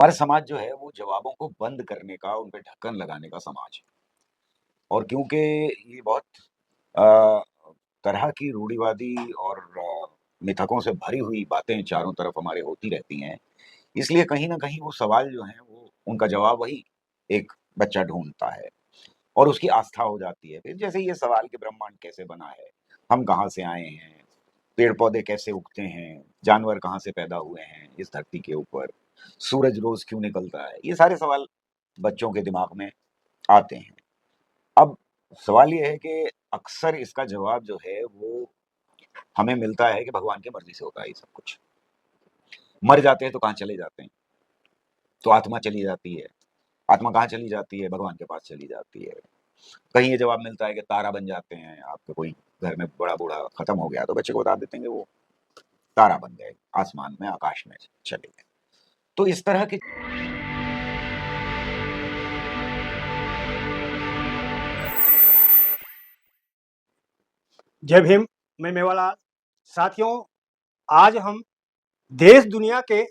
हमारा समाज जो है वो जवाबों को बंद करने का, उन पे ढक्कन लगाने का समाज है। और क्योंकि ये बहुत अ, तरह की रूढ़िवादी और मिथकों से भरी हुई बातें चारों तरफ हमारे होती रहती हैं, इसलिए कहीं न कहीं वो सवाल जो हैं वो उनका जवाब वही एक बच्चा ढूँढता है और उसकी आस्था हो जाती है। फिर जैसे ये सवाल कि ब्रह्मांड कैसे बना है? हम कहाँ से आए हैं? पेड़-पौधे कैसे उगते हैं? जानवर कहाँ से पैदा हुए हैं इस धरती के ऊपर? सूरज रोज़ क्यों निकलता है? ये सारे सवाल बच्चों के दिमाग में आते हैं। अब सवाल ये है कि अक्सर इसका जवाब जो है वो हमें मिलता है कि भगवान की मर्ज़ी से होता है ये सब कुछ। मर जाते हैं तो कहाँ चले जाते हैं? तो आत्मा चली जाती है। आत्मा कहाँ चली जाती है? भगवान के पास चली जाती है। कहीं ये जवाब मिलता है कि तारा बन जाते हैं। आपके कोई घर में बड़ा-बूढ़ा खत्म हो गया तो बच्चे को बता देते हैं कि वो तारा बन गए, आसमान में, आकाश में चले गए। तो इस तरह के जय भीम। मैं मेवालाल। साथियों, आज हम देश दुनिया के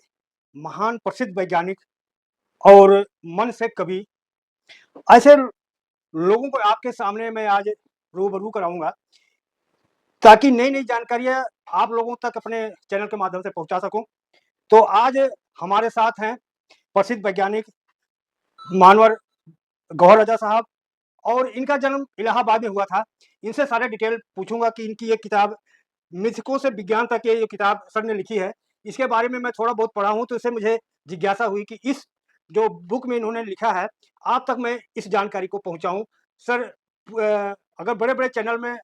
महान प्रसिद्ध वैज्ञानिक और मन से कवि ऐसे लोगों को आपके सामने मैं आज रूबरू कराऊंगा ताकि नई नई जानकारियां आप लोगों तक अपने चैनल के माध्यम से पहुंचा सकूं। तो आज हमारे साथ हैं प्रसिद्ध वैज्ञानिक मानवर गौहर रजा साहब, और इनका जन्म इलाहाबाद में हुआ था। इनसे सारे डिटेल पूछूंगा कि इनकी ये किताब मिथकों से विज्ञान तक ये जो किताब सर ने लिखी है, इसके बारे में मैं थोड़ा बहुत पढ़ा हूँ, तो इससे मुझे जिज्ञासा हुई कि इस जो बुक में इन्होंने लिखा है, आप तक मैं इस जानकारी को पहुँचाऊँ। सर, अगर बड़े-बड़े चैनल में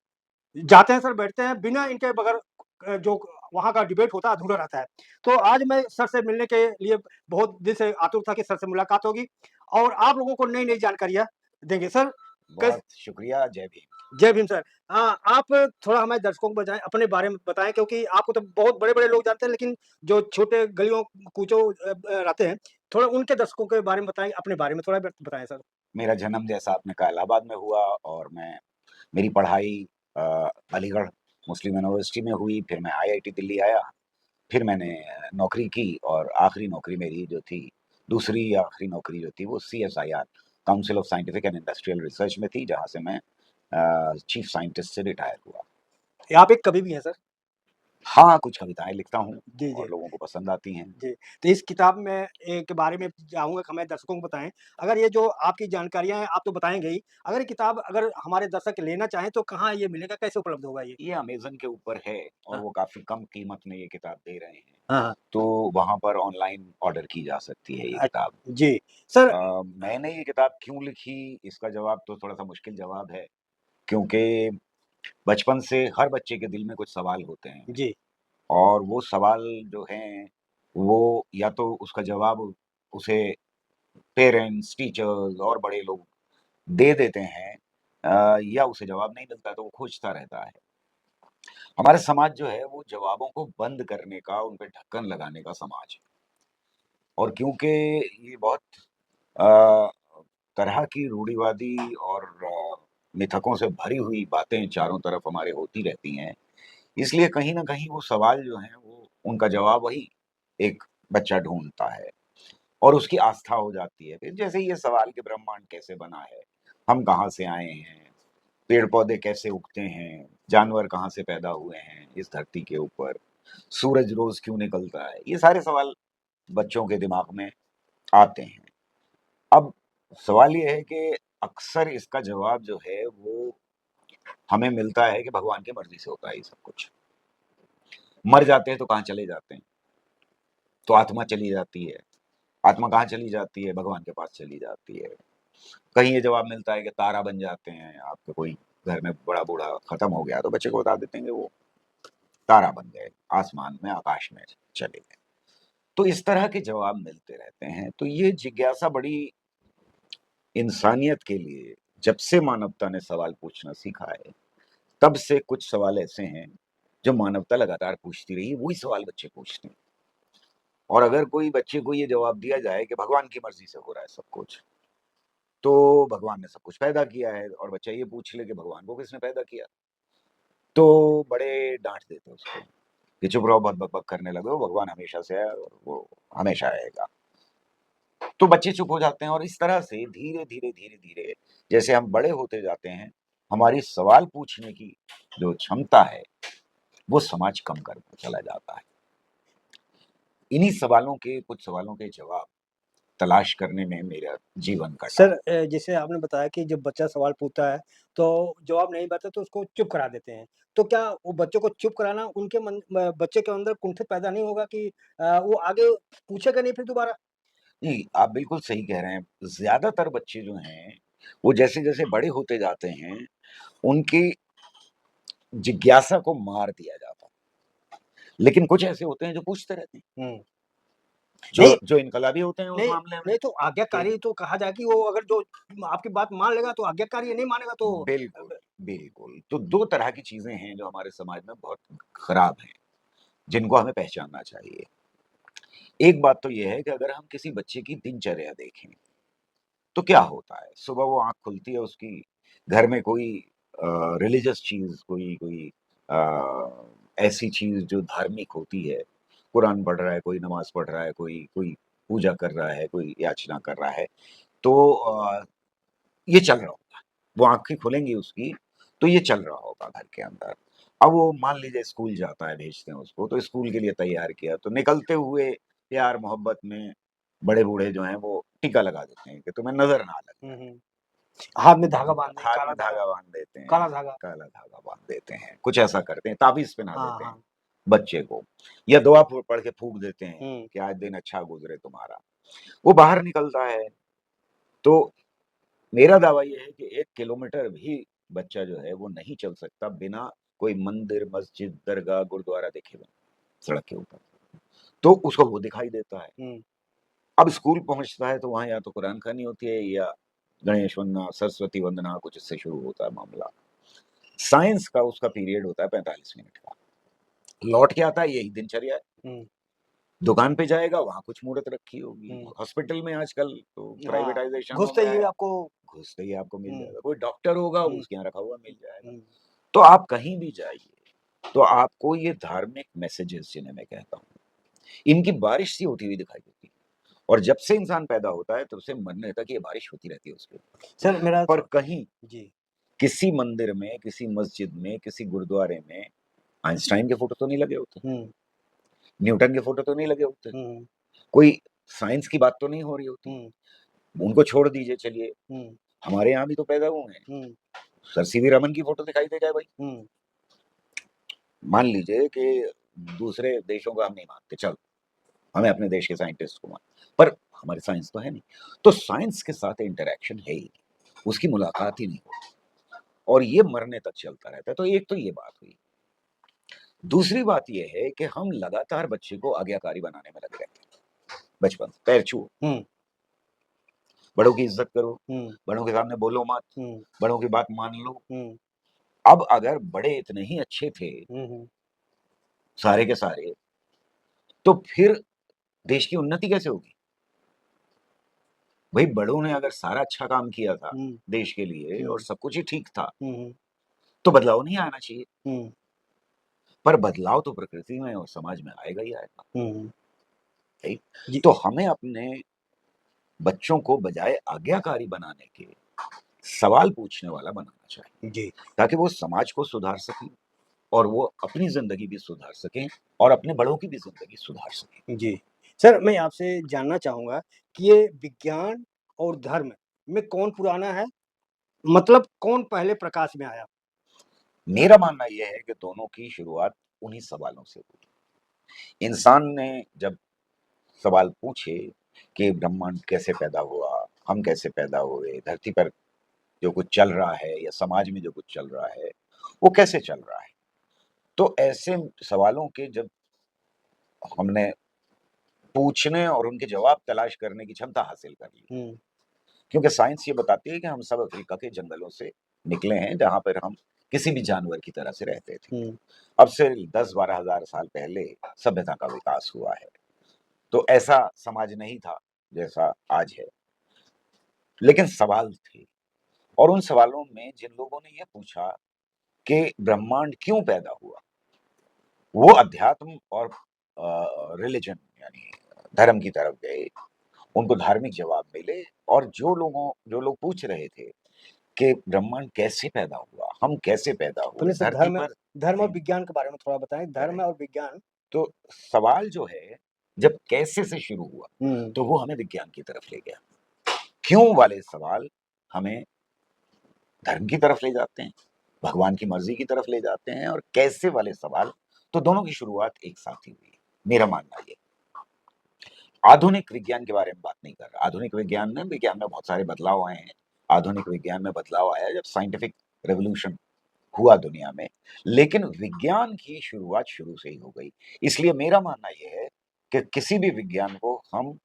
जाते हैं सर, बैठते हैं, बिना इनके बगैर जो वहाँ का डिबेट होता है, अधूरा रहता है। तो आज मैं सर से मिलने के लिए बहुत दिल से आतुर था कि सर से मुलाकात होगी और आप लोगों को नई-नई जानकारियाँ देंगे। सर, कैस बहुत शुक्रिया, जय भीम। जय भीम सर। आप थोड़ा हमें दर्शकों को बताएँ, अपने बारे में बताएँ, क्योंकि आपको तो बहुत बड़े-बड़े लोग जानते हैं, लेकिन जो छोटे गलियों कूचों रहते हैं, थोड़ा उनके दर्शकों के बारे में बताएँ, अपने बारे में थोड़ा बताएँ सर। मेरा जन्म जैसा आपने कहा इलाहाबाद में हुआ और मेरी पढ़ाई अ, अलीगढ़ मुस्लिम यूनिवर्सिटी में हुई, फिर मैं आईआईटी दिल्ली आया, फिर मैंने नौकरी की और आखिरी नौकरी मेरी जो थी, दूसरी आखिरी नौकरी जो थी वो CSIR council of scientific and industrial research में थी, जहाँ से मैं चीफ साइंटिस्ट से रिटायर हुआ। आप एक कवि भी हैं सर? हाँ, कुछ कविताएँ लिखता हूँ जी, जी। और लोगों को पसंद आती हैं। जी, तो इस किताब में के बारे में चाहूँगा कि हमें दर्शकों को बताएँ। अगर ये जो आपकी जानकारियाँ हैं, आप तो बताएँगे ही, अगर ये किताब अगर हमारे दर्शक लेना चाहें, तो कहाँ ये मिलेगा, कैसे उपलब्ध होगा ये? ये अमेज़न के ऊपर है और हाँ, वो काफ़ी कम कीमत में ये किताब दे रहे हैं, हाँ, हाँ। तो वहाँ पर ऑनलाइन ऑर्डर की जा सकती है ये अ, किताब। जी। सर। मैंने ये किताब क्यों लिखी, इसका जवाब तो थोड़ा-सा मुश्किल जवाब है, क्योंकि बचपन से हर बच्चे के दिल में कुछ सवाल होते हैं जी, और वो सवाल जो हैं, वो या तो उसका जवाब उसे पेरेंट्स, टीचर्स और बड़े लोग दे देते हैं या उसे जवाब नहीं मिलता तो वो खोजता रहता है। हमारा समाज जो है वो जवाबों को बंद करने का, उन पे ढक्कन लगाने का समाज है और क्योंकि ये बहुत अ, तरह की रूढ़िवादी और मिथकों से भरी हुई बातें चारों तरफ हमारे होती रहती हैं, इसलिए कहीं न कहीं वो सवाल जो हैं वो उनका जवाब वही एक बच्चा ढूँढता है और उसकी आस्था हो जाती है। फिर जैसे ये सवाल कि ब्रह्मांड कैसे बना है? हम कहाँ से आए हैं? पेड़-पौधे कैसे उगते हैं? जानवर कहाँ से पैदा हुए हैं इस धरती के ऊपर? सूरज रोज़ क्यों निकलता है? ये सारे सवाल बच्चों के दिमाग में आते हैं। अब सवाल ये है कि अक्सर इसका जवाब जो है वो हमें मिलता है कि भगवान की मर्ज़ी से होता है ये सब कुछ। मर जाते हैं तो कहाँ चले जाते हैं? तो आत्मा चली जाती है। आत्मा कहाँ चली जाती है? भगवान के पास चली जाती है। कहीं ये जवाब मिलता है कि तारा बन जाते हैं। आपके कोई घर में बड़ा-बूढ़ा खत्म हो गया तो बच्चे को बता देते हैं कि वो तारा बन गए, आसमान में, आकाश में चले गए। तो इस तरह के जवाब मिलते रहते हैं। तो ये जिज्ञासा बड़ी इंसानियत के लिए जब से मानवता ने सवाल पूछना सीखा है, तब से कुछ सवाल ऐसे हैं, जो मानवता लगातार पूछती रही है, वही सवाल बच्चे पूछते हैं। और अगर कोई बच्चे को ये जवाब दिया जाए कि भगवान की मर्ज़ी से हो रहा है सब कुछ, तो भगवान ने सब कुछ पैदा किया है और बच्चा ये पूछ ले कि भगवान को किसने पैदा किया? तो बड़े डाँट देते हैं उसको कि चुप रहो, बहुत बक-बक करने लगे हो, भगवान हमेशा से है और वो हमेशा रहेगा। तो बच्चे चुप हो जाते हैं और इस तरह से धीरे-धीरे जैसे हम बड़े होते जाते हैं, हमारी सवाल पूछने की जो क्षमता है, वो समाज कम करता चला जाता है। इन्हीं सवालों के कुछ सवालों के जवाब तलाश करने में मेरा जीवन कटा। सर जैसे आपने बताया कि जब बच्चा सवाल पूछता है, तो जवाब नहीं पाता तो उसको चुप करा देते हैं। तो क्या वो बच्चों को चुप कराना उनके मन बच्चे के अंदर कुंठित पैदा नहीं होगा कि वो आगे पूछेगा नहीं फिर दोबारा? जी, आप बिल्कुल सही कह रहे हैं। ज़्यादातर बच्चे जो हैं, वो जैसे-जैसे बड़े होते जाते हैं, उनकी जिज्ञासा को मार दिया जाता है। लेकिन कुछ ऐसे होते हैं जो पूछते रहते हैं, हुँ। जो नहीं, जो इनकलाबी होते हैं उस नहीं, मामले में नहीं तो कि आज्ञाकारी तो कहा जाए कि वो अगर जो आपकी बात मान लेगा तो आज्ञाकारी है, नहीं मानेगा तो बिल्कुल, बिल्कुल। तो 2 तरह की चीज़ें हैं जो हमारे समाज में बहुत खराब हैं, जिनको हमें पहचानना चाहिए। एक बात तो ये है कि अगर हम किसी बच्चे की दिनचर्या देखें, तो क्या होता है? सुबह वो आँख खुलती है उसकी, घर में कोई रिलिजियस चीज़ कोई कोई ऐसी चीज़ जो धार्मिक होती है, कुरान पढ़ रहा है, कोई नमाज़ पढ़ रहा है, कोई कोई पूजा कर रहा है, कोई याचना कर रहा है, तो ये चल रहा होगा। वो आँखें खुलेंगी उसकी, तो ये चल रहा होगा घर के अंदर। अब वो मान लीजिए स्कूल जाता है, भेजते हैं उसको, तो स्कूल के लिए तैयार किया, तो निकलते हुए प्यार-मोहब्बत में बड़े-बूढ़े जो हैं वो टीका लगा देते हैं कि तुम्हें नज़र ना लग हुँ, जाए। हुँ। हाथ में धागा बाँध दें, हाथ काला में धागा, धागा बाँध देते हैं, काला धागा। काला धागा बाँध देते हैं, कुछ ऐसा करते हैं, ताबीज़ पहना हाँ, देते हैं हाँ। बच्चे को या दुआ पढ़ के फूँक देते हैं हुँ, कि आज दिन अच्छा गुज़रे तुम्हारा। वो बाहर निकलता है, तो मेरा दावा ये है कि 1 किलोमीटर भी बच्चा जो है वो नहीं चल सकता बिना कोई मंदिर, मस्जिद, दरगाह, गुरुद्वारा देखे हुए सड़क के ऊपर। तो उसको वो दिखाई देता है। हुँ, अब स्कूल पहुँचता है तो वहाँ या तो कुरान खानी होती है या गणेश वंदना, सरस्वती वंदना कुछ इससे शुरू होता है मामला। साइंस का उसका पीरियड होता है 45 मिनट का। लौट के आता है यही दिनचर्या है। हुँ, दुकान पे जाएगा वहाँ कुछ मूरत रखी होगी। हुँ। हॉस्पिटल में आजकल तो हाँ, प्राइवेटाइज़ेशन हो घुसते गया ही है। आपको घुसते ही आपको मिल हुँ, जाएगा। कोई डॉक्टर होगा हुँ, उसके यहाँ रखा हुआ मिल जाएगा। हुँ, तो आप कहीं भी जाइए, तो आपको ये धार्मिक मैसेजेस जिन्हें मैं कहता हूँ, इनकी बारिश सी होती हुई दिखाई देती है। और जब से इंसान पैदा होता है तब से मरने तक ये बारिश होती रहती है उसके ऊपर। सर मेरा पर कहीं जी, किसी मंदिर में, किसी मस्जिद में, किसी गुरुद्वारे में आइंस्टाइन के फ़ोटो तो नहीं लगे होते, हुँ, न्यूटन के फ़ोटो तो नहीं लगे होते, हुँ, कोई साइंस की बात तो नहीं हो रही होती। हुँ, उनको छोड़ दीजिए चलिए, हुँ, हमारे यहाँ भी तो पैदा हुए हैं। हुँ, सर सीवी रमन की फ़ोटो दिखाई दे जाए भाई। हुँ, मान लीजिए कि दूसरे देशों का हम नहीं मानते, चलो, हमें अपने देश के साइंटिस्ट को मानना पर हमारी साइंस तो है नहीं। तो साइंस के साथ इंटरैक्शन है ही नहीं, उसकी मुलाकात ही नहीं होती और ये मरने तक चलता रहता है। तो एक तो ये बात हुई। दूसरी बात ये है कि हम लगातार बच्चे को आज्ञाकारी बनाने में लगे रहते हैं, बचपन से, पैर छुओ, हुँ, बड़ों की इज़्ज़त करो, हुँ, बड़ों के सामने बोलो मत, हुँ, बड़ों की बात मान लो। हुँ, अब अगर बड़े इतने ही अच्छे थे, हुँ, हुँ, सारे के सारे, तो फिर देश की उन्नति कैसे होगी? भई बड़ों ने अगर सारा अच्छा काम किया था हुँ, देश के लिए और हुँ, सब कुछ ही ठीक था, हुँ, तो बदलाव नहीं आना चाहिए। हुँ, पर बदलाव तो प्रकृति में और समाज में आएगा ही आएगा, हुँ, राइट? जी, तो हमें अपने बच्चों को बजाय आज्ञाकारी बनाने के, सवाल पूछने वाला बनाना चाहिए, जी, ताकि वो समाज को सुधार सकें और वो अपनी ज़िंदगी भी सुधार सकें और अपने बड़ों की भी ज़िंदगी सुधार सकें। जी। सर मैं आपसे जानना चाहूँगा कि ये विज्ञान और धर्म में कौन पुराना है? मतलब कौन पहले प्रकाश में आया? मेरा मानना ये है कि दोनों की शुरुआत उन्हीं सवालों से हुई। इंसान ने जब सवाल पूछे कि ब्रह्मांड कैसे पैदा हुआ, हम कैसे पैदा हुए, धरती पर जो कुछ चल रहा है या समाज में जो कुछ चल रहा है, वो कैसे चल रहा है? तो ऐसे सवालों के जब हमने पूछने और उनके जवाब तलाश करने की क्षमता हासिल कर ली, हुँ, क्योंकि साइंस ये बताती है कि हम सब अफ्रीका के जंगलों से निकले हैं, जहाँ पर हम किसी भी जानवर की तरह से रहते थे। हुँ, अब से 10-12 हज़ार साल पहले सभ्यता का विकास हुआ है। तो ऐसा समाज नहीं था, जैसा आज है। लेकिन सवाल थे और उन सवालों में जिन लोगों ने ये पूछा कि ब्रह्मांड क्यों पैदा हुआ, वो अध्यात्म और रिलिजन यानी धर्म की तरफ गए उनको धार्मिक जवाब मिले, और जो लोग पूछ रहे थे कि ब्रह्मांड कैसे पैदा हुआ, हम कैसे पैदा हुए पहले से धरती पर। धर्म और जी, विज्ञान के बारे में थोड़ा बताएँ, धर्म करेक्ट। और विज्ञान। तो सवाल जो है, जब कैसे से शुरू हुआ, हुँ, तो वो हमें विज्ञान की तरफ ले गया। क्यों वाले सवाल हमें धर्म की तरफ ले जाते हैं, भगवान की मर्जी की तरफ ले जाते हैं, और कैसे वाले सवाल, तो दोनों की शुरुआत एक साथ ही हुई है, मेरा मानना ये। आधुनिक विज्ञान के बारे में बात नहीं कर रहा। आधुनिक विज्ञान में बहुत सारे बदलाव आए हैं। आधुनिक विज्ञान में बदलाव आया जब साइंटिफिक रेवोल्यूशन हुआ दुनिया में, लेकिन विज्ञान की शुरुआत शुरू से ही हो गई। इसलिए मेरा मानना यह है कि किसी भी विज्ञान को हम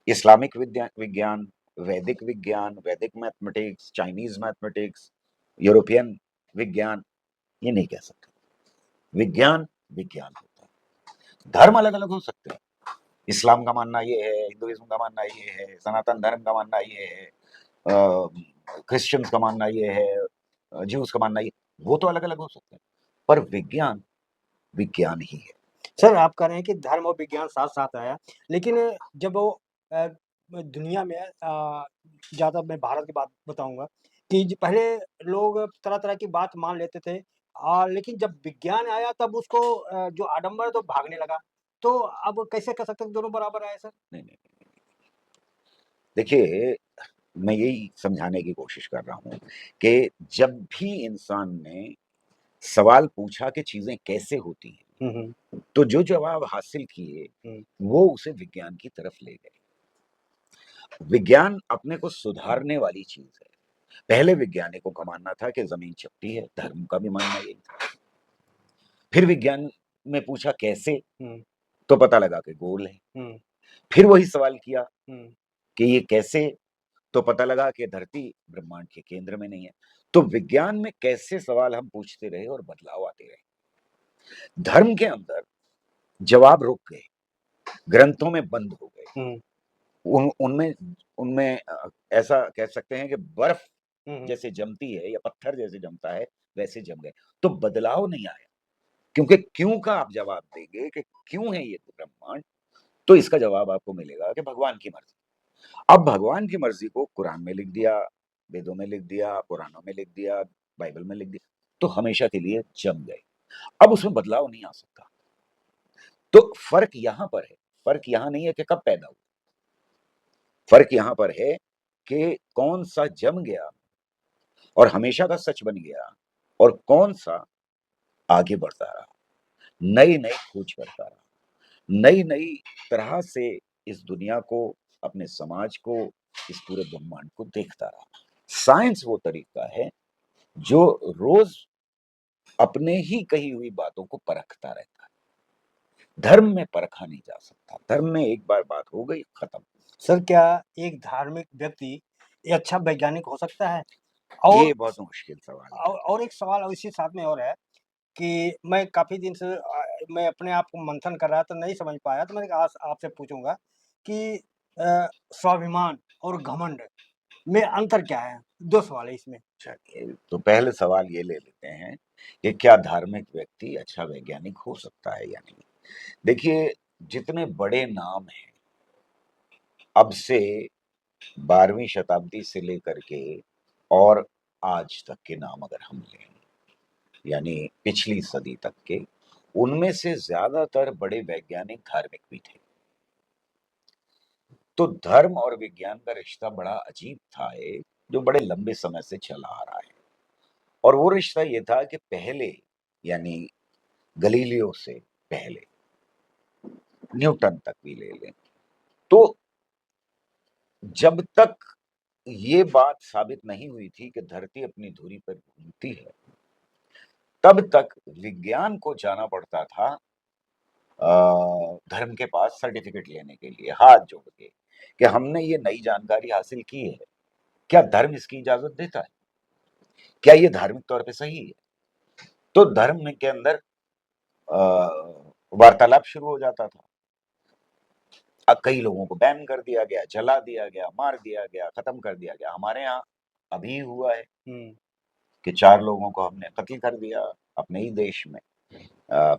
इस्लामिक विज्ञान, वैदिक मैथमेटिक्स, चाइनीज मैथमेटिक्स, यूरोपियन विज्ञान, ये नहीं कह सकते। विज्ञान विज्ञान होता है। धर्म अलग अलग हो सकते हैं। इस्लाम का मानना ये है, हिंदुइज्म का मानना ये है, सनातन धर्म का मानना ये है, क्रिश्चियंस का मानना ये है, ज्यूस का मानना ये, वो तो अलग अलग हो सकते हैं, पर विज्ञान विज्ञान ही है। सर आप कह रहे हैं कि धर्म और विज्ञान साथ-साथ आया, लेकिन जब वो दुनिया में ज़्यादा मैं भारत की बात बताऊँगा कि ज पहले लोग तरह-तरह की बात मान लेते थे लेकिन जब विज्ञान आया तब उसको जो आडंबर है तो भागने लगा। तो अब कैसे कह सकते हैं कि दोनों बराबर आए सर? नहीं, नहीं, नहीं। देखिए, मैं यही समझाने की कोशिश कर रहा हूँ कि जब भी इंसान ने सवाल पूछा कि चीज़ें कैसे होती हैं, हुँ, हुँ। तो जो जवाब हासिल किए, हुँ, वो उसे विज्ञान की तरफ ले गए। विज्ञान अपने को सुधारने वाली चीज़ है। पहले वैज्ञानिकों का मानना था कि ज़मीन चपटी है, धर्म का भी मानना यही था। फिर विज्ञान में पूछा कैसे, हुँ, तो पता लगा कि गोल है। हुँ, फिर वही सवाल किया हुँ। कि ये कैसे, तो पता लगा कि धरती ब्रह्मांड के केंद्र में नहीं है। तो विज्ञान में कैसे सवाल हम पूछते रहे और बदलाव आते रहे। धर्म के अंदर जवाब रुक गए, ग्रंथों में बंद हो गए। हुँ, उन उनमें उनमें ऐसा कह सकते हैं कि बर्फ हुँ, हुँ। जैसे जमती है या पत्थर जैसे जमता है, वैसे जम गए। तो बदलाव नहीं आया, क्योंकि क्यों का आप जवाब देंगे कि क्यों है ये ब्रह्मांड, तो इसका जवाब आपको मिलेगा कि भगवान की मर्ज़ी। अब भगवान की मर्ज़ी को कुरान में लिख दिया, वेदों में लिख दिया, पुराणों में लिख दिया, बाइबल में लिख दिया, तो हमेशा के लिए जम गए। अब उसमें बदलाव नहीं आ सकता। तो फ़र्क यहाँ पर है, फ़र्क यहाँ नहीं है कि कब पैदा हुआ, फ़र्क यहाँ पर है कि कौन-सा जम गया और हमेशा का सच बन गया, और कौन-सा आगे बढ़ता रहा, नई-नई खोज करता रहा, नई-नई तरह से इस दुनिया को, अपने समाज को, इस पूरे ब्रह्मांड को देखता रहा। साइंस वो तरीका है जो रोज़ अपने ही कही हुई बातों को परखता रहता है। धर्म में परखा नहीं जा सकता। धर्म में एक बार बात हो गई, खत्म। सर क्या एक धार्मिक व्यक्ति एक अच्छा वैज्ञानिक हो सकता है? और ये बहुत मुश्किल सवाल है। और एक सवाल इसी साथ में और है कि मैं काफ़ी दिन से मैं अपने आप को मंथन कर रहा था, नहीं समझ पाया, तो मैंने कहा आज आपसे पूछूँगा कि स्वाभिमान और घमंड में अंतर क्या है? 2 सवाल है इसमें। चलिए, तो पहले सवाल ये ले लेते हैं कि क्या धार्मिक व्यक्ति अच्छा वैज्ञानिक हो सकता है या नहीं? देखिए, जितने बड़े नाम हैं, अब से 12वीं शताब्दी से लेकर के और आज तक के नाम अगर हम लें, यानी पिछली सदी तक के, उनमें से ज़्यादातर बड़े वैज्ञानिक धार्मिक भी थे। तो धर्म और विज्ञान का रिश्ता बड़ा अजीब था एक, जो बड़े लंबे समय से चला आ रहा है। और वो रिश्ता ये था कि पहले, यानी गलीलियो से पहले, न्यूटन तक भी ले लें, तो जब तक ये बात साबित नहीं हुई थी कि धरती अपनी धुरी पर घूमती है, तब तक विज्ञान को जाना पड़ता था धर्म के पास सर्टिफिकेट लेने के लिए, हाथ जोड़ के, कि हमने ये नई जानकारी हासिल की है, क्या धर्म इसकी इजाज़त देता है? क्या ये धार्मिक तौर पे सही है? तो धर्म में के अंदर अ, वार्तालाप शुरू हो जाता था। कई लोगों को बैन कर दिया गया, जला दिया गया, मार दिया गया, खत्म कर दिया गया। हमारे यहाँ अभी हुआ है हुँ। कि 4 लोगों को हमने कत्ल कर दिया अपने ही देश में। अ,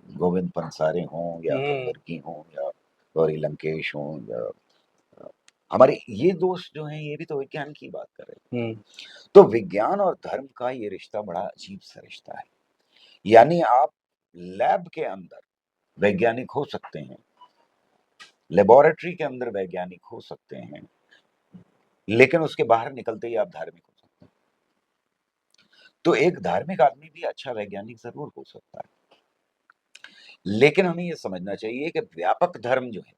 गोविंद पंसारे हों या हुँ। कलबुर्गी हों या गौरी लंकेश हों या हमारे ये दोस्त जो हैं, ये भी तो विज्ञान की बात कर रहे हैं। हम्म, तो विज्ञान और धर्म का ये रिश्ता बड़ा अजीब सा रिश्ता है। यानी आप लैब के अंदर वैज्ञानिक हो सकते हैं, लेबोरेटरी के अंदर वैज्ञानिक हो सकते हैं, लेकिन उसके बाहर निकलते ही आप धार्मिक हो सकते हैं। तो एक धार्मिक आदमी भी अच्छा वैज्ञानिक जरूर हो सकता है, लेकिन हमें ये समझना चाहिए कि व्यापक धर्म जो है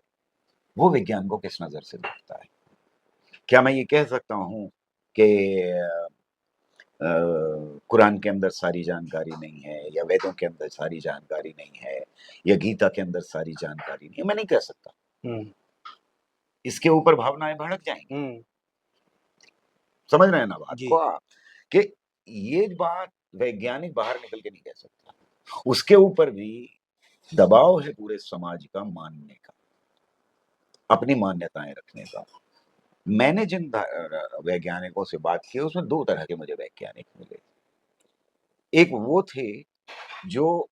वो विज्ञान को किस नजर से देखता है। क्या मैं ये कह सकता हूं कि कुरान के अंदर सारी जानकारी नहीं है, या वेदों के अंदर सारी जानकारी नहीं है, या गीता के अंदर सारी जानकारी नहीं है? मैं नहीं कह सकता। हम्म, इसके ऊपर भावनाएं भड़क जाएंगी। हम्म, समझ रहे हैं ना बात जी, को आप, कि ये बात वैज्ञानिक बाहर निकल के नहीं कह सकता। उसके ऊपर भी दबाव है पूरे समाज का मानने का, अपनी मान्यताएं रखने का। मैंने जिन वैज्ञानिकों से बात की उसमें दो तरह के मुझे वैज्ञानिक मिले। एक वो थे जो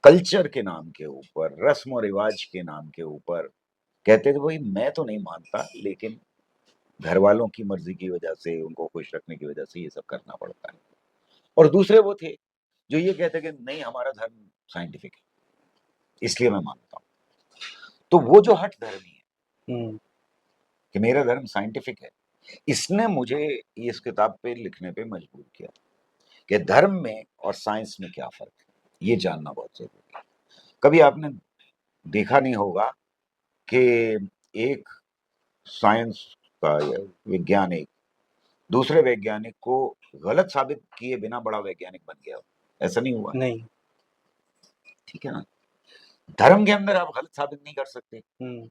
कल्चर के नाम के ऊपर, रस्म और रिवाज के नाम के ऊपर कहते थे भाई मैं तो नहीं मानता, लेकिन घर वालों की मर्जी की वजह से, उनको खुश रखने की वजह से ये सब करना पड़ता है। और दूसरे वो थे जो ये कहते कि नहीं हमारा धर्म साइंटिफिक है, इसलिए मैं मानता हूं। तो वो जो हठ धर्मी है हम्म, कि मेरा धर्म साइंटिफिक है, इसने मुझे इस किताब पे लिखने पे मजबूर किया कि धर्म में और साइंस में क्या फर्क है, ये जानना बहुत जरूरी है। कभी आपने देखा नहीं होगा कि एक साइंस का या वैज्ञानिक दूसरे वैज्ञानिक को गलत साबित किए बिना बड़ा वैज्ञानिक बन गया हो? ऐसा नहीं हुआ। नहीं, ठीक है ना? धर्म के अंदर आप गलत साबित नहीं कर सकते, हम्म,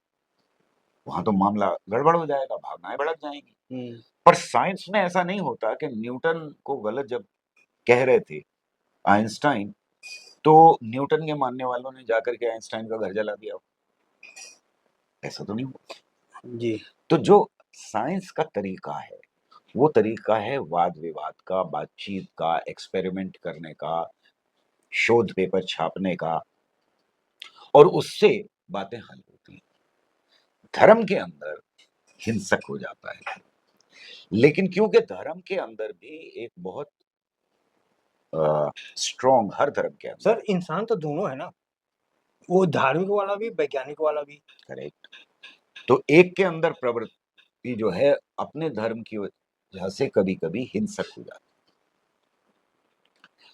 वहां तो मामला गड़बड़ हो जाएगा, भावनाएं भड़क जाएंगी। हम्म, पर साइंस में ऐसा नहीं होता कि न्यूटन को गलत जब कह रहे थे आइंस्टाइन, तो न्यूटन के मानने वालों ने जाकर के आइंस्टाइन का घर जला दिया हो। ऐसा तो नहीं हुआ। जी, तो जो साइंस का तरीका है वो तरीका है वाद विवाद का, बातचीत का, एक्सपेरिमेंट करने का, शोध पेपर छापने का, और उससे बातें हल होती हैं। धर्म के अंदर हिंसक हो जाता है, लेकिन क्योंकि धर्म के अंदर भी एक बहुत स्ट्रॉन्ग, हर धर्म के अंदर, सर इंसान तो दोनों है ना, वो धार्मिक वाला भी वैज्ञानिक वाला भी। करेक्ट, तो एक के अंदर प्रवृत्ति जो है अपने धर्म की वजह से कभी कभी हिंसक हो जाती है।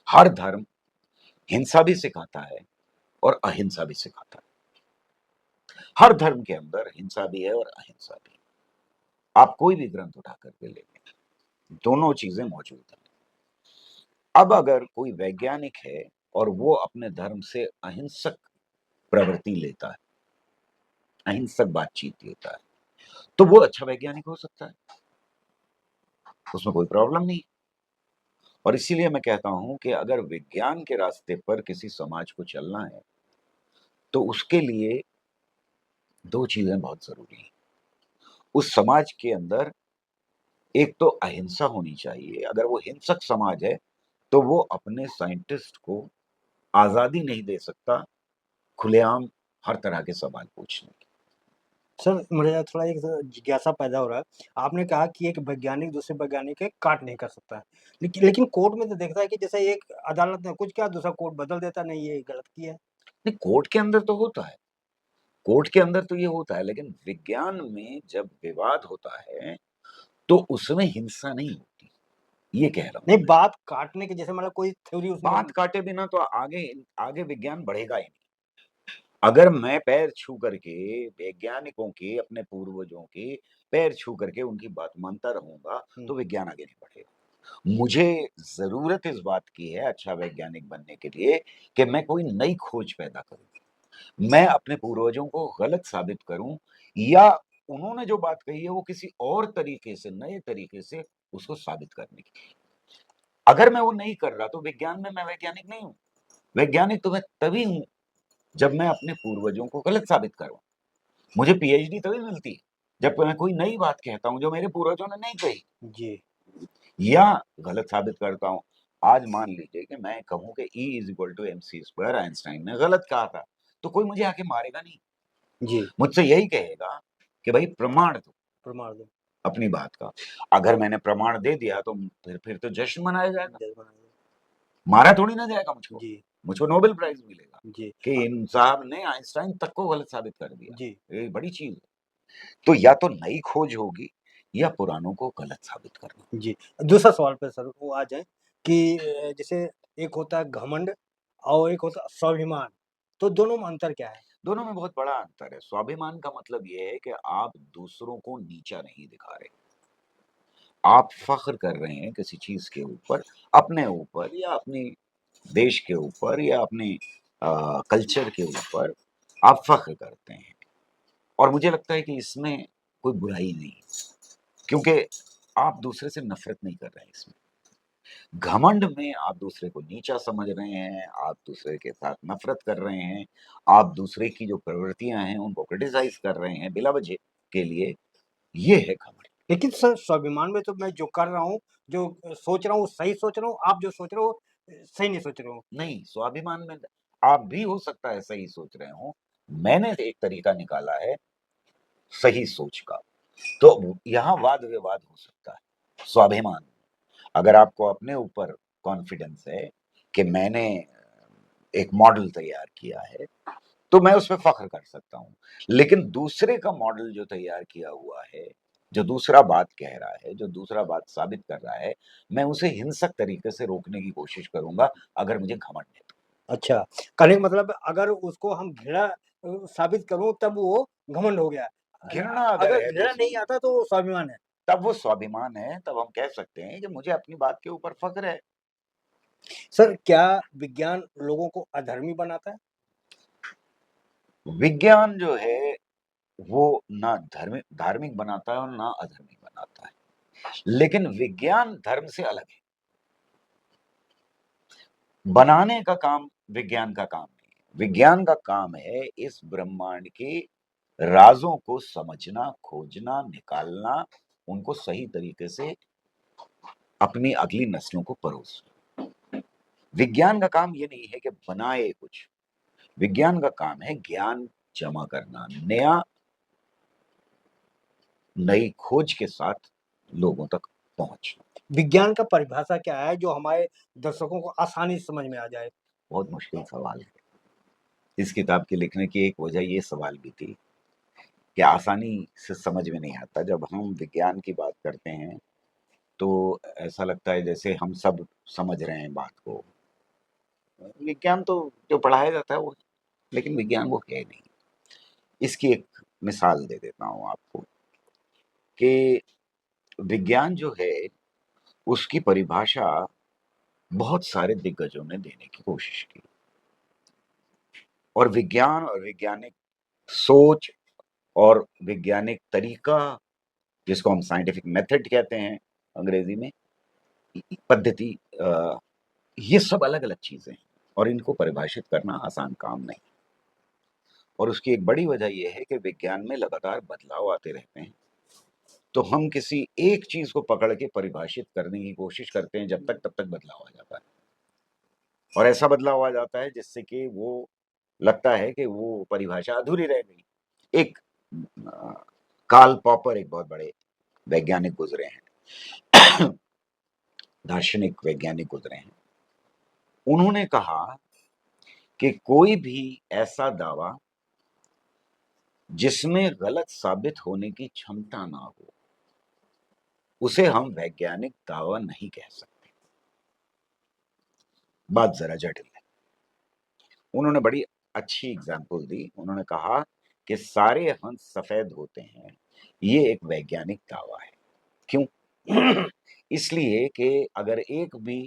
हर धर्म हिंसा भी सिखाता है और अहिंसा भी सिखाता है। हर धर्म के अंदर हिंसा भी है और अहिंसा भी। आप कोई भी ग्रंथ उठा करके ले लें, दोनों चीजें मौजूद हैं। अब अगर कोई वैज्ञानिक है और वो अपने धर्म से अहिंसक प्रवृत्ति लेता है, अहिंसक बातचीत लेता है, तो वो अच्छा वैज्ञानिक हो सकता है, उसमें कोई प्रॉब्लम नहीं। और इसीलिए मैं कहता हूं कि अगर विज्ञान के रास्ते पर किसी समाज को चलना है तो उसके लिए दो चीजें बहुत जरूरी हैं। उस समाज के अंदर एक तो अहिंसा होनी चाहिए। अगर वो हिंसक समाज है तो वो अपने साइंटिस्ट को आजादी नहीं दे सकता खुलेआम हर तरह के सवाल पूछने की। सर मुझे थोड़ा एक जिज्ञासा पैदा हो रहा है। आपने कहा कि एक वैज्ञानिक दूसरे वैज्ञानिक के काट नहीं कर सकता है। लेकिन कोर्ट में तो देखता है कि जैसे एक अदालत ने कुछ किया, दूसरा कोर्ट बदल देता, नहीं ये गलत किया है। नहीं, कोर्ट के अंदर तो होता है, कोर्ट के अंदर तो ये होता है, लेकिन विज्ञान में जब विवाद होता है तो उसमें हिंसा नहीं होती, ये कह रहा हूं नहीं, मैं। बात काटने की, जैसे मतलब कोई थ्योरी उसने बात काटे बिना तो आगे आगे विज्ञान बढ़ेगा ही नहीं। अगर मैं पैर छू करके वैज्ञानिकों के, अपने पूर्वजों के पैर छू करके उनकी बात मानता रहूंगा हुँ, तो विज्ञान आगे नहीं बढ़ेगा। मुझे जरूरत इस बात की है अच्छा वैज्ञानिक बनने के लिए कि मैं कोई नई खोज पैदा करूं, मैं अपने पूर्वजों को गलत साबित करूं, या उन्होंने जो बात कही है वो किसी और तरीके से, नए तरीके से उसको साबित करने की। अगर मैं वो नहीं कर रहा तो विज्ञान में मैं वैज्ञानिक नहीं हूं। वैज्ञानिक तो मैं तभी हूं जब मैं अपने पूर्वजों को गलत साबित करूं। मुझे पीएचडी तभी मिलती है जब मैं कोई नई बात कहता हूं जो मेरे पूर्वजों ने नहीं कही, जी। या गलत साबित करता हूं। आज मान लीजिए कि मैं कहूं कि E is equal to mc² Einstein ने गलत कहा था, तो कोई मुझे आके मारेगा नहीं, जी, मुझसे यही कहेगा कि भाई प्रमाण दो। प्रमाण दो। अपनी बात का। अगर मैंने प्रमाण दे दिया तो फिर तो जश्न मनाया जाएगा, मारा थोड़ी ना जाएगा मुझको। जी, मुझको नोबेल प्राइज मिलेगा जी, कि इन साहब ने आइंस्टाइन तक को गलत साबित कर दिया। जी, ये बड़ी चीज है। तो या तो नई खोज होगी या पुरानों को गलत साबित करना। जी। दूसरा सवाल पे सर वो आ जाए कि जैसे एक होता है घमंड और एक होता है स्वाभिमान, तो दोनों में अंतर क्या है? दोनों में बहुत बड़ा अंतर है। स्वाभिमान का मतलब ये है कि आप दूसरों को नीचा नहीं दिखा रहे, आप फख्र कर रहे हैं किसी चीज के ऊपर, अपने ऊपर या अपनी देश के ऊपर या अपने कल्चर के ऊपर आप फख्र करते हैं। और मुझे लगता है कि इसमें कोई बुराई नहीं है, क्योंकि आप दूसरे से नफरत नहीं कर रहे हैं। इसमें घमंड में आप दूसरे को नीचा समझ रहे हैं, आप दूसरे के साथ नफरत कर रहे हैं, आप दूसरे की जो प्रवृत्तियां हैं उनको क्रिटिसाइज कर रहे हैं बिला वजह के लिए। ये है घमंड। लेकिन सर स्वाभिमान में तो मैं जो कर रहा हूँ, जो सोच रहा हूँ सही सोच रहा हूँ, आप जो सोच रहे हो सही नहीं सोच रहे हो। नहीं, स्वाभिमान में आप भी हो सकता है सही सोच रहे हो। मैंने एक तरीका निकाला है सही सोच का, तो यहाँ वाद विवाद हो सकता है स्वाभिमान। अगर आपको अपने ऊपर कॉन्फिडेंस है कि मैंने एक मॉडल तैयार किया है, तो मैं उस पे फ़ख्र कर सकता हूँ। लेकिन दूसरे का मॉडल जो तैयार किया हुआ है, जो दूसरा बात कह रहा है, जो दूसरा बात साबित कर रहा है, मैं उसे हिंसक तरीके से रोकने की कोशिश करूँगा, अगर मुझे घमंड है तो। अच्छा, कहने का मतलब अगर उसको हम घृणा साबित करूँ तब वो घमंड हो गया। घृणा अगर अगर है तो घृणा नहीं आता तो वो स्वाभिमान है। तब वो स्वाभिमान है, तब हम कह सकते हैं कि मुझे अपनी बात के ऊपर फ़ख्र है। सर क्या विज्ञान लोगों को अधर्मी बनाता है? विज्ञान जो है, वो ना धार्मिक बनाता है और ना अधर्मिक बनाता है। लेकिन विज्ञान धर्म से अलग है। बनाने का काम विज्ञान का काम नहीं है। विज्ञान का काम है इस ब्रह्मांड के राज़ों को समझना, खोजना, निकालना, उनको सही तरीके से अपनी अगली नस्लों को परोसना। विज्ञान का काम ये नहीं है कि बनाए कुछ। विज्ञान का काम है ज्ञान जमा करना, नई खोज के साथ लोगों तक पहुंचना। विज्ञान का परिभाषा क्या है जो हमारे दर्शकों को आसानी से समझ में आ जाए? बहुत मुश्किल सवाल है। इस किताब के लिखने की एक वजह ये सवाल भी थी कि आसानी से समझ में नहीं आता। जब हम विज्ञान की बात करते हैं, तो ऐसा लगता है जैसे हम सब समझ रहे हैं बात को। विज्ञान तो जो पढ़ाया जाता है वो, लेकिन विज्ञान वो है नहीं। इसकी एक मिसाल दे देता हूँ आपको कि विज्ञान जो है, उसकी परिभाषा बहुत सारे दिग्गजों ने देने की कोशिश की। और विज्ञान और वैज्ञानिक सोच और वैज्ञानिक तरीका, जिसको हम साइंटिफिक मेथड कहते हैं अंग्रेजी में, पद्धति, ये सब अलग-अलग चीज़ें हैं और इनको परिभाषित करना आसान काम नहीं। और उसकी एक बड़ी वजह ये है कि विज्ञान में लगातार बदलाव आते रहते हैं। तो हम किसी एक चीज़ को पकड़ के परिभाषित करने की कोशिश करते हैं, जब तक तब तक बदलाव आ जाता है। और ऐसा बदलाव आ जाता है जिससे कि वो लगता है कि वो परिभाषा अधूरी रह गई। एक कार्ल पॉपर एक बहुत बड़े वैज्ञानिक गुजरे हैं, दार्शनिक वैज्ञानिक गुजरे हैं। उन्होंने कहा कि कोई भी ऐसा दावा जिसमें गलत साबित होने की क्षमता ना हो, उसे हम वैज्ञानिक दावा नहीं कह सकते। बात जरा जटिल है। उन्होंने बड़ी अच्छी एग्जाम्पल दी। उन्होंने कहा कि सारे हंस सफेद होते हैं, ये एक वैज्ञानिक दावा है। क्यों? इसलिए कि अगर एक भी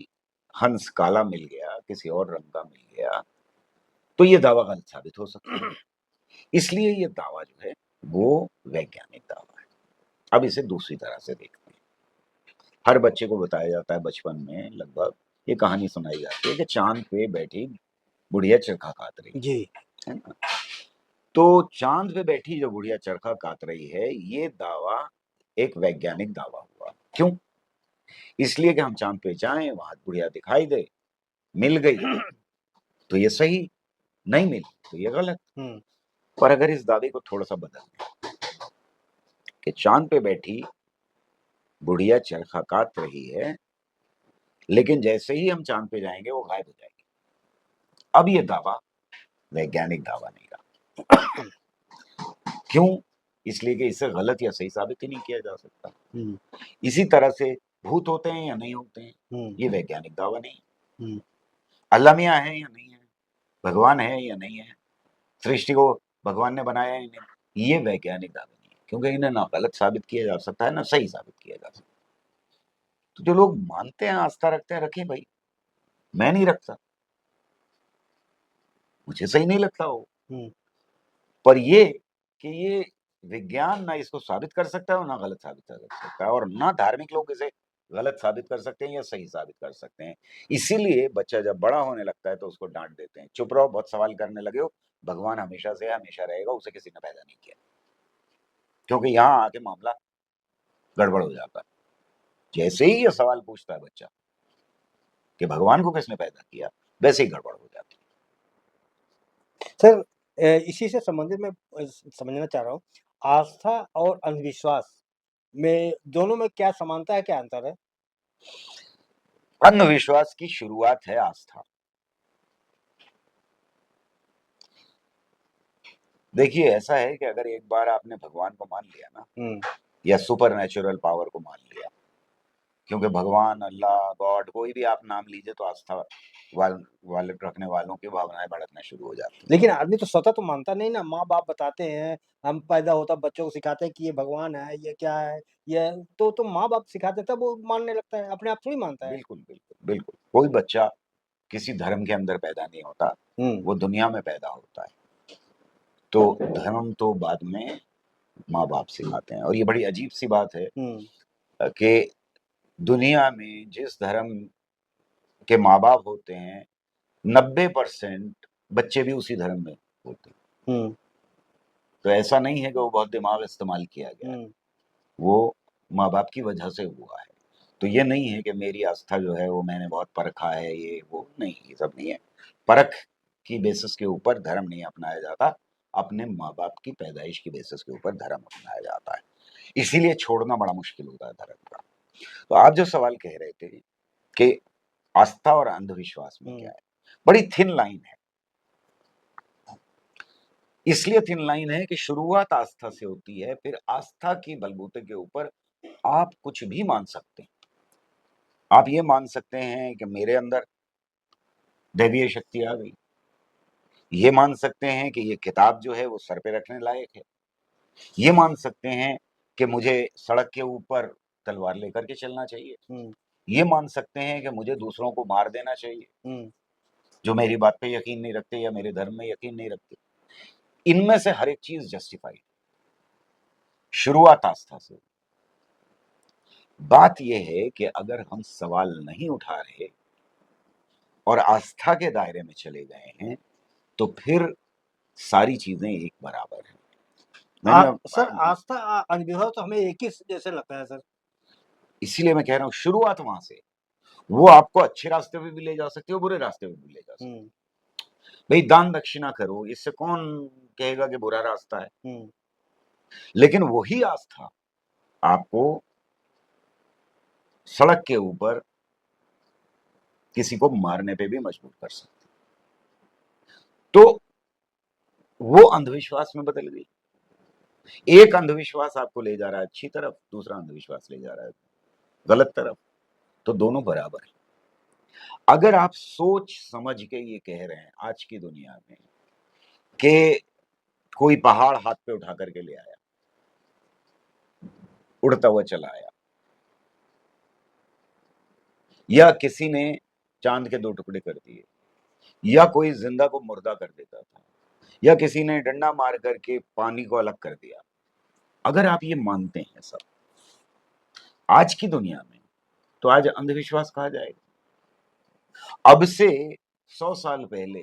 हंस काला मिल गया, किसी और रंग का मिल गया, तो ये दावा गलत साबित हो सकता है। इसलिए ये दावा जो है वो वैज्ञानिक दावा है। अब इसे दूसरी तरह से देखते हैं। हर बच्चे को बताया जाता है बचपन में, लगभग ये कहानी सुनाई जाती है कि चांद पे बैठी बुढ़िया चरखा कात रही जी, है ना। तो चांद पे बैठी जो बुढ़िया चरखा कात रही है, ये दावा एक वैज्ञानिक दावा हुआ। क्यों? इसलिए कि हम चांद पे जाएं, वहां बुढ़िया दिखाई दे, मिल गई तो ये सही, नहीं मिली तो ये गलत। हुँ, पर अगर इस दावे को थोड़ा सा बदल दें, कि चांद पे बैठी बुढ़िया चरखा काट रही है, लेकिन जैसे ही हम चांद पे जाएंगे वो गायब हो जाएगी। अब ये दावा वैज्ञानिक दावा नहीं रहा। क्यों? इसलिए कि इसे गलत या सही साबित ही नहीं किया जा सकता। इसी तरह से भूत होते हैं या नहीं होते हैं, ये वैज्ञानिक दावा नहीं। अल्लाह मियाँ है या नहीं है, भगवान है या नहीं है, सृष्टि को भगवान ने बनाया या नहीं, ये वैज्ञानिक दावा नहीं है, क्योंकि इन्हें ना गलत साबित किया जा सकता है ना सही साबित किया जा सकता। तो जो लोग मानते हैं, आस्था रखते हैं, रखें भाई, मैं नहीं रखता, मुझे सही नहीं लगता वो। पर ये कि ये विज्ञान ना इसको साबित कर सकता है और ना गलत साबित कर सकता है, और ना धार्मिक लोग इसे गलत साबित कर सकते हैं या सही साबित कर सकते हैं। इसीलिए बच्चा जब बड़ा होने लगता है तो उसको डांट देते हैं, चुप रहो, बहुत सवाल करने लगे हो, भगवान हमेशा से हमेशा रहेगा, उसे किसी ने पैदा नहीं किया। क्योंकि यहाँ आके मामला गड़बड़ हो जाता है। जैसे ही ये सवाल पूछता है बच्चा कि भगवान को किसने पैदा किया, वैसे ही गड़बड़ हो जाती है। सर, इसी से संबंधित मैं समझना चाह रहा हूँ, आस्था और अंधविश्वास में दोनों में क्या समानता है, क्या अंतर है? अंधविश्वास की शुरुआत है आस्था। देखिए, ऐसा है कि अगर एक बार आपने भगवान को मान लिया ना, या सुपर नेचुरल पावर को मान लिया, क्योंकि भगवान, अल्लाह, गॉड, कोई भी आप नाम लीजिए तो आस्था वाले रखने वालों की भावनाएं भड़कना शुरू हो जाती हैं। लेकिन आदमी तो स्वतः तो मानता नहीं ना, माँ-बाप बताते हैं, हम पैदा होता बच्चों को सिखाते हैं कि ये भगवान है, ये क्या है, ये तो माँ-बाप सिखाते हैं तब वो मानने लगता है, अपने आप थोड़ी मानता है। बिल्कुल, बिल्कुल, बिल्कुल। कोई बच्चा किसी धर्म के अंदर पैदा नहीं होता, वो दुनिया में पैदा होता है। तो धर्म तो बाद में माँ-बाप सिखाते हैं, और ये बड़ी अजीब सी बात है कि दुनिया में जिस धर्म के माँ-बाप होते हैं, 90% बच्चे भी उसी धर्म में होते हैं। तो ऐसा नहीं है कि वो बहुत दिमाग इस्तेमाल किया गया है, वो माँ-बाप की वजह से हुआ है। तो ये नहीं है कि मेरी आस्था जो है वो मैंने बहुत परखा है, ये वो नहीं, ये सब नहीं है। परख की बेसिस के ऊपर धर्म नहीं अपनाया जाता, अपने माँ-बाप की पैदाइश की बेसिस के ऊपर धर्म अपनाया जाता है। इसीलिए छोड़ना बड़ा मुश्किल होता है धर्म का। तो आप जो सवाल कह रहे थे कि आस्था और अंधविश्वास में क्या है, बड़ी थिन लाइन है। इसलिए थिन लाइन है कि शुरुआत आस्था से होती है, फिर आस्था की बलबूते के ऊपर आप कुछ भी मान सकते हैं। आप ये मान सकते हैं कि मेरे अंदर दैवीय शक्ति आ गई, ये मान सकते हैं कि ये किताब जो है वो सर पे रखने लायक है, ये मान सकते हैं कि मुझे सड़क के ऊपर तलवार लेकर के चलना चाहिए, ये मान सकते हैं कि मुझे दूसरों को मार देना चाहिए जो मेरी बात पे यकीन नहीं रखते या मेरे धर्म में यकीन नहीं रखते। इनमें से हर एक चीज जस्टिफाइड। शुरुआत आस्था से। बात यह है कि अगर हम सवाल नहीं उठा रहे और आस्था के दायरे में चले गए हैं तो फिर सारी चीजें एक बराबर हैं। सर, आस्था अंधविश्वास तो हमें एक ही जैसे लगता है सर। इसीलिए मैं कह रहा हूं शुरुआत वहां से। वो आपको अच्छे रास्ते पे भी ले जा सकती है और बुरे रास्ते पे भी ले जा सकती है। भाई दान दक्षिणा करो, इससे कौन कहेगा कि बुरा रास्ता है। लेकिन वही आस्था आपको सड़क के ऊपर किसी को मारने पे भी मजबूर कर सकती है। तो वो अंधविश्वास में बदल गई। एक अंधविश्वास आपको ले जा रहा है अच्छी तरफ, दूसरा अंधविश्वास ले जा रहा है गलत तरफ। तो दोनों बराबर है। अगर आप सोच समझ के ये कह रहे हैं आज की दुनिया में कि कोई पहाड़ हाथ पे उठा करके ले आया, उड़ता हुआ चला आया, या किसी ने चांद के 2 टुकड़े कर दिए, या कोई जिंदा को मुर्दा कर देता था, या किसी ने डंडा मार करके पानी को अलग कर दिया, अगर आप ये मानते हैं सब आज की दुनिया में, तो आज अंधविश्वास कहा जाएगा। अब से 100 साल पहले,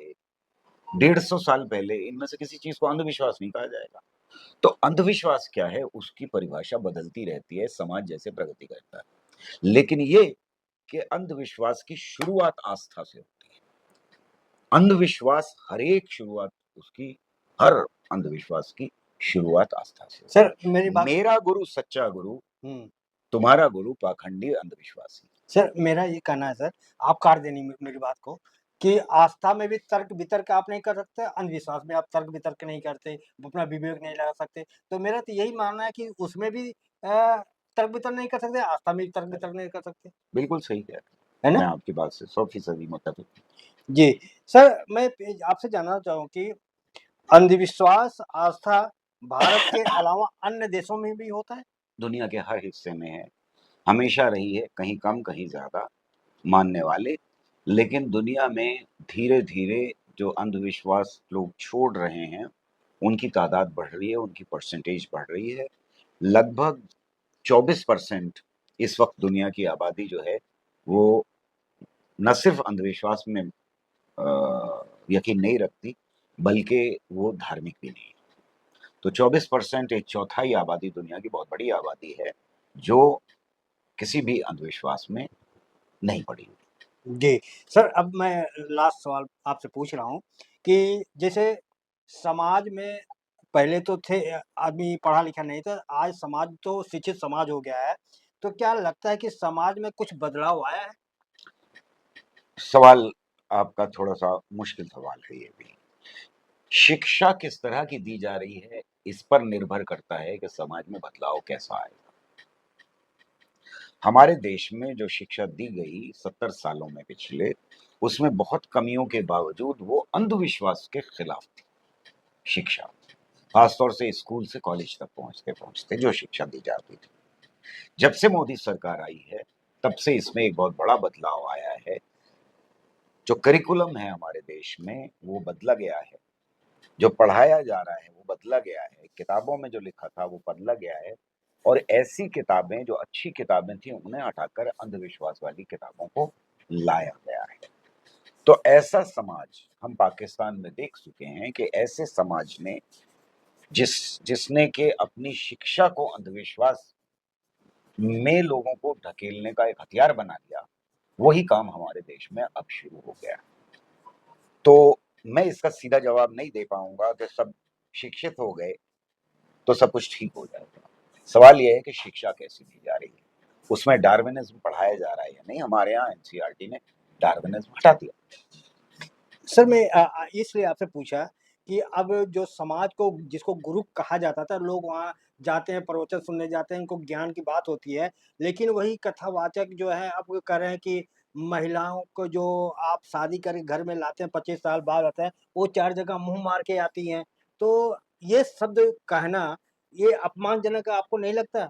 150 साल पहले इनमें से किसी चीज को अंधविश्वास नहीं कहा जाएगा। तो अंधविश्वास क्या है, उसकी परिभाषा बदलती रहती है, समाज जैसे प्रगति करता है। लेकिन ये कि अंधविश्वास की शुरुआत आस्था से होती है। अंधविश्वास हर एक शुरुआत उसकी, हर अंधविश्वास की शुरुआत आस्था से होती सर है। मेरी बात मेरा गुरु सच्चा गुरु, हुँ। तुम्हारा गुरु पाखंडी अंधविश्वासी। सर मेरा ये कहना है सर, आप काट देनी मेरी बात को, कि आस्था में भी तर्क-वितर्क आप नहीं कर सकते, अंधविश्वास में आप तर्क-वितर्क नहीं करते, अपना विवेक नहीं लगा सकते। तो मेरा तो यही मानना है कि उसमें भी तर्क-वितर्क नहीं कर सकते, आस्था में भी तर्क-वितर्क नहीं कर सकते। बिल्कुल सही कह रहे है हैं। ना? मैं आपकी बात से 100% मुत्तफ़िक हूँ। जी। सर मैं आपसे जानना चाहूँ कि अंधविश्वास, आस्था भारत के अलावा अन्य देशों में भी होता है? दुनिया के हर हिस्से में है, हमेशा रही है, कहीं कम कहीं ज़्यादा मानने वाले, लेकिन दुनिया में धीरे-धीरे जो अंधविश्वास लोग छोड़ रहे हैं, उनकी तादाद बढ़ रही है, उनकी परसेंटेज बढ़ रही है। लगभग 24% इस वक़्त दुनिया की आबादी जो है, वो न सिर्फ़ अंधविश्वास में यकीन नहीं रखती, बल्कि वो धार्मिक भी नहीं है। तो 24% एक चौथाई आबादी, दुनिया की बहुत बड़ी आबादी है, जो किसी भी अंधविश्वास में नहीं पड़ी हुई। जी। सर अब मैं लास्ट सवाल आपसे पूछ रहा हूँ कि जैसे समाज में पहले तो थे आदमी पढ़ा-लिखा नहीं था, आज समाज तो शिक्षित समाज हो गया है। तो क्या लगता है कि समाज में कुछ बदलाव आया है? सवाल आपका थोड़ा-सा मुश्किल सवाल है ये भी। शिक्षा किस तरह की दी जा रही है, इस पर निर्भर करता है कि समाज में बदलाव कैसा आएगा। हमारे देश में जो शिक्षा दी गई 70 सालों में पिछले, उसमें बहुत कमियों के बावजूद वो अंधविश्वास के खिलाफ थी, शिक्षा। खास तौर से स्कूल से कॉलेज तक पहुँचते-पहुँचते जो शिक्षा दी जाती थी। जब से मोदी सरकार आई है, तब से इसमें एक बहुत बड़ा बदलाव आया है। जो करिकुलम है हमारे देश में, वो बदला गया है। जो पढ़ाया जा रहा है, वो बदला गया है। किताबों में जो लिखा था, वो बदला गया है और ऐसी किताबें, जो अच्छी किताबें थीं, उन्हें हटाकर अंधविश्वास वाली किताबों को लाया गया है। तो ऐसा समाज हम पाकिस्तान में देख चुके हैं कि ऐसे समाज ने जिसने कि अपनी शिक्षा को अंधविश्वास में लोगों को ढकेलने का एक हथियार बना लिया, वही काम हमारे देश में अब शुरू हो गया है। तो मैं इसका सीधा जवाब नहीं दे पाऊँगा कि सब शिक्षित हो गए, तो सब कुछ ठीक हो जाएगा। सवाल ये है कि शिक्षा कैसी दी जा रही है? उसमें डार्विनिज़्म पढ़ाया जा रहा है या नहीं? हमारे यहाँ एनसीईआरटी ने डार्विनिज़्म हटा दिया। सर मैं इसलिए आपसे पूछा कि अब जो समाज को जिसको गुरु कहा जाता था, लोग वहाँ जाते हैं, प्रवचन सुनने जाते हैं, उनको ज्ञान की बात होती है। लेकिन वही कथावाचक जो है अब वो कह रहे हैं कि महिलाओं को जो आप शादी करके घर में लाते हैं, 25 साल बाद आता है, वो 4 जगह मुँह मार के आती हैं। तो ये शब्द कहना, ये अपमानजनक आपको नहीं लगता?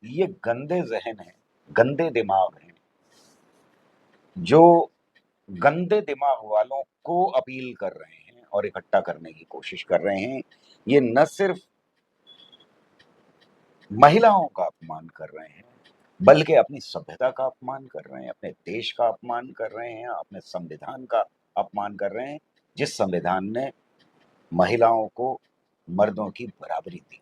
ये गंदे ज़हन हैं, गंदे दिमाग हैं, जो गंदे दिमाग वालों को अपील कर रहे हैं और इकट्ठा करने की कोशिश कर रहे हैं। ये न सिर्फ़ महिलाओं का अपमान कर रहे हैं, बल्कि अपनी सभ्यता का अपमान कर रहे हैं, अपने देश का अपमान कर रहे हैं, अपने संविधान का अपमान कर रहे हैं, जिस संविधान ने महिलाओं को मर्दों की बराबरी दी।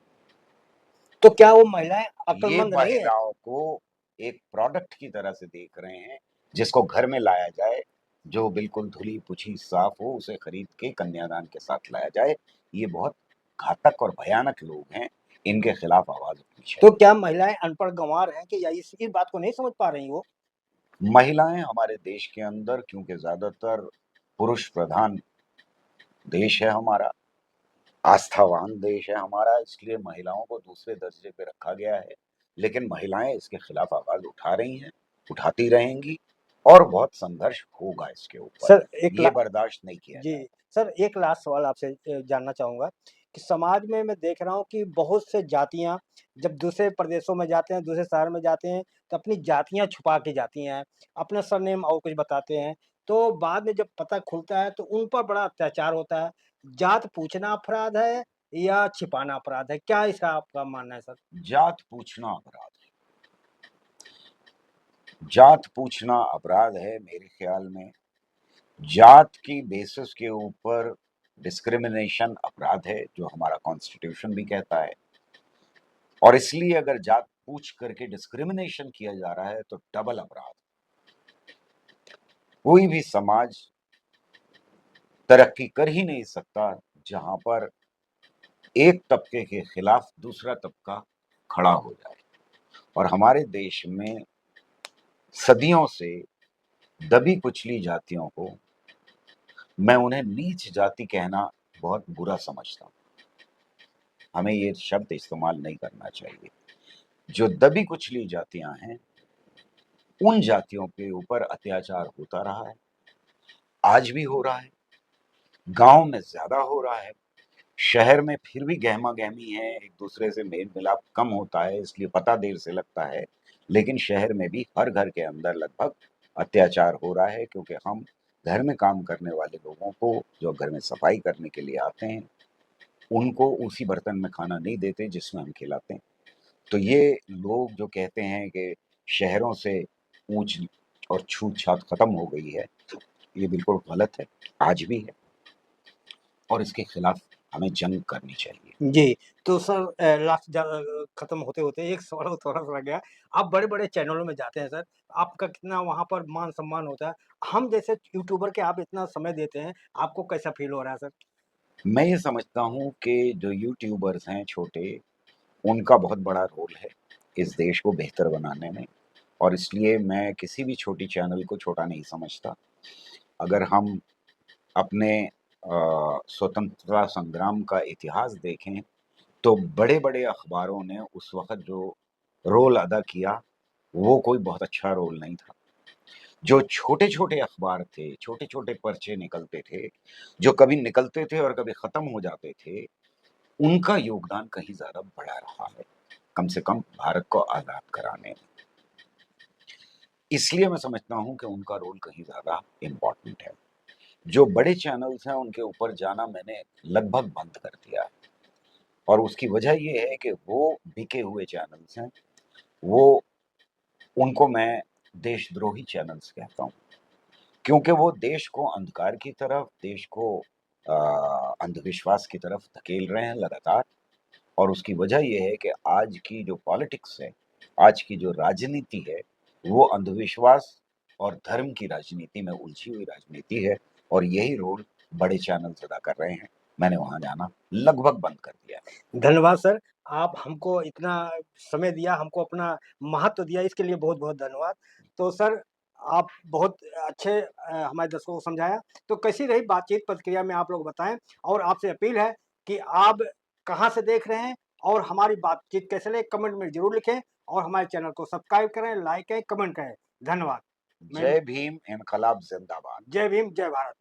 तो क्या वो महिलाएँ ये अक्लमंद नहीं है? महिलाओं को एक प्रोडक्ट की तरह से देख रहे हैं, जिसको घर में लाया जाए, जो बिल्कुल धुली-पुछी साफ हो, उसे खरीद के कन्यादान के साथ लाया जाए। ये बहुत घातक और भयानक लोग हैं, इनके खिलाफ आवाज़ उठनी तो चाहिए। क्या महिलाएँ अनपढ़ गँवार हैं कि या इस बात को नहीं समझ पा रही वो? महिलाएँ हमारे देश के अंदर, क्योंकि ज़्यादातर पुरुष प्रधान देश है हमारा, आस्थावान देश है हमारा, इसलिए महिलाओं को दूसरे दर्जे पे रखा गया है। लेकिन महिलाएँ इसके खिलाफ आवाज़ उठा रही हैं, उठाती रहेंगी और बहुत संघर्ष होगा इसके ऊपर। सर एक ये बर्दाश्त नहीं किया जी, जाएगा। सर एक लास्ट सवाल आपसे जानना चाहूँगा कि समाज में मैं देख रहा हूँ कि बहुत से जातियाँ जब दूसरे प्रदेशों में जाते हैं, दूसरे शहर में जाते हैं, तो अपनी जातियाँ छुपा के जाती हैं, अपना सरनेम और कुछ बताते हैं। तो बाद में जब पता खुलता है तो उन पर बड़ा अत्याचार होता है। जात पूछना अपराध है या छिपाना अपराध है? क्या इसका आपका मानना है सर? जात पूछना अपराध है। जात पूछना अपराध है मेरे ख़्याल में। जात की बेसिस के ऊपर डिस्क्रिमिनेशन अपराध है, जो हमारा कॉन्स्टिट्यूशन भी कहता है। और इसलिए अगर जात पूछ करके डिस्क्रिमिनेशन किया जा रहा है, तो डबल अपराध। कोई भी समाज तरक्की कर ही नहीं सकता, जहाँ पर एक तबके के खिलाफ दूसरा तबका खड़ा हो जाए। और हमारे देश में सदियों से दबी कुचली जातियों को, मैं उन्हें नीच जाति कहना बहुत बुरा समझता हूँ। हमें ये शब्द इस्तेमाल नहीं करना चाहिए। जो दबी कुचली जातियां हैं, उन जातियों के ऊपर अत्याचार होता रहा है, आज भी हो रहा है, गांव में ज्यादा हो रहा है। शहर में फिर भी गहमा-गहमी है, एक-दूसरे से मेल-मिलाप कम होता है, इसलिए पता देर से लगता है। लेकिन शहर में भी हर घर के अंदर लगभग अत्याचार हो रहा है, क्योंकि हम घर में काम करने वाले लोगों को, जो घर में सफाई करने के लिए आते हैं, उनको उसी बर्तन में खाना नहीं देते जिसमें हम खिलाते हैं। तो ये लोग जो कहते हैं कि शहरों से ऊँच और छूत-छात खत्म हो गई है, ये बिल्कुल गलत है, आज भी है, और इसके खिलाफ हमें जंग करनी चाहिए। जी, तो सर लास्ट खत्म होते-होते एक सवाल थोड़ा-सा रह गया। आप बड़े-बड़े चैनलों में जाते हैं सर, आपका कितना वहाँ पर मान-सम्मान होता है? हम जैसे यूट्यूबर के आप इतना समय देते हैं, आपको कैसा फ़ील हो रहा है सर? मैं ये समझता हूँ कि जो यूट्यूबर्स हैं छोटे, उनका बहुत बड़ा रोल है इस देश को बेहतर बनाने में, और इसलिए मैं किसी भी छोटी चैनल को छोटा नहीं समझता। अगर हम अपने स्वतंत्रता संग्राम का इतिहास देखें, तो बड़े-बड़े अखबारों ने उस वक़्त जो रोल अदा किया, वो कोई बहुत अच्छा रोल नहीं था। जो छोटे-छोटे अखबार थे, छोटे-छोटे पर्चे निकलते थे, जो कभी निकलते थे और कभी खत्म हो जाते थे, उनका योगदान कहीं ज़्यादा बड़ा रहा है, कम से कम भारत को आज़ाद कराने में। इसलिए मैं समझता हूँ कि उनका रोल कहीं ज़्यादा इम्पोर्टेंट है। जो बड़े चैनल्स हैं, उनके ऊपर जाना मैंने लगभग बंद कर दिया है, और उसकी वजह ये है कि वो बिके हुए चैनल्स हैं, वो उनको मैं देशद्रोही चैनल्स कहता हूँ। क्योंकि वो देश को अंधकार की तरफ, देश को अंधविश्वास की तरफ धकेल रहे हैं लगातार, और उसकी वजह ये है कि आज की जो पॉलिटिक्स है, आज की जो राजनीति है, वो अंधविश्वास और धर्म की राजनीति में उलझी हुई राजनीति है, और यही रोल बड़े चैनल्स अदा कर रहे हैं। मैंने वहाँ जाना लगभग बंद कर दिया है। धन्यवाद सर, आप हमको इतना समय दिया, हमको अपना महत्व दिया, इसके लिए बहुत-बहुत धन्यवाद। तो सर, आप बहुत अच्छे हमारे दर्शकों को समझाया। तो कैसी रही बातचीत प्रतिक्रिया में आप लोग बताएँ, और आपसे अपील है कि आप कहाँ से देख रहे हैं और हमारी बातचीत कैसे लगी कमेंट में ज़रूर लिखें, और हमारे चैनल को सब्सक्राइब करें, लाइक करें, कमेंट करें। धन्यवाद। मैं जय भीम, इनकलाब ज़िंदाबाद। जय भीम, जय भारत।